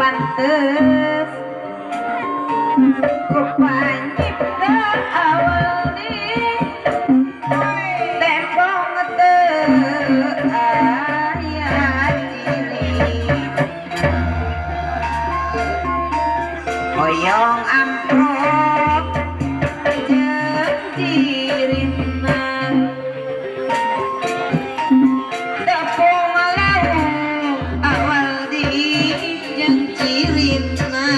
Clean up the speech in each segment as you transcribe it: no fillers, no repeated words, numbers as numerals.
pantes ku pancipta awal ni tembong teu aya ciri hoyong amprok jeung cirina tepung lauk awal di jeung cirina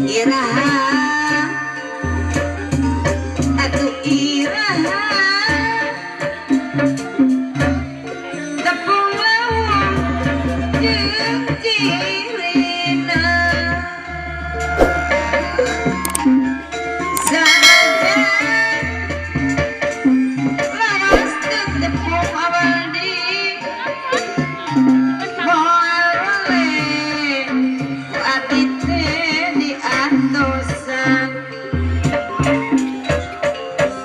iraha atuh iraha tepung lauk jeung cirina saja laras teu tepung awal di moal oleh ku ati teh diatosan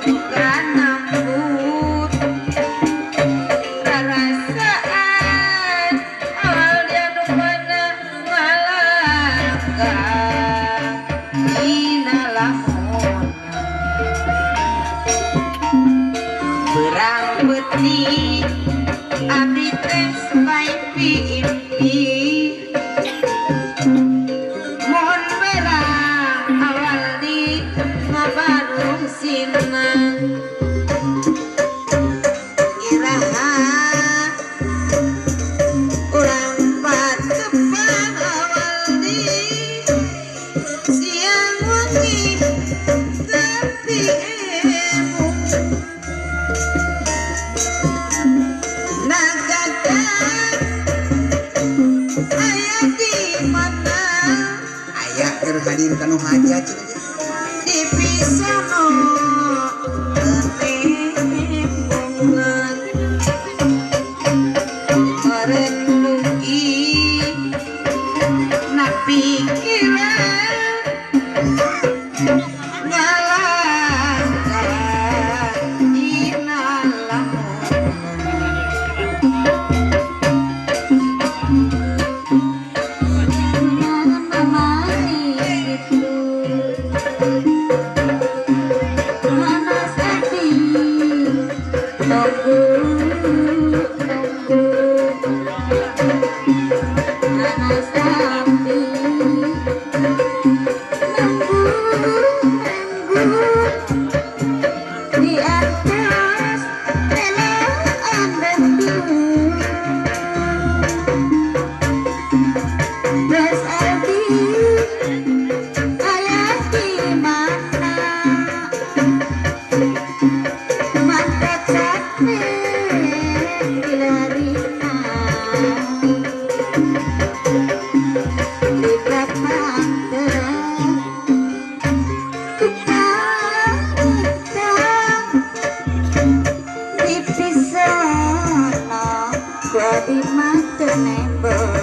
suka nambut rarasaan awal dia nu pada ngalangkah dina lamun berang peti abdi teh supaya impi mohon berang awal di ngabarung sinan iraha urang patepan awal di siang wengi tapi emu nagadak aya di mana aya keur hadir kanu hajat di pisono tempungan meureun mugi na pikiran ngalangkah dina di atas relaan bendung Bes Aldi ayah di mana mantap capek dilarina di belakang di pisono gua di mata nembong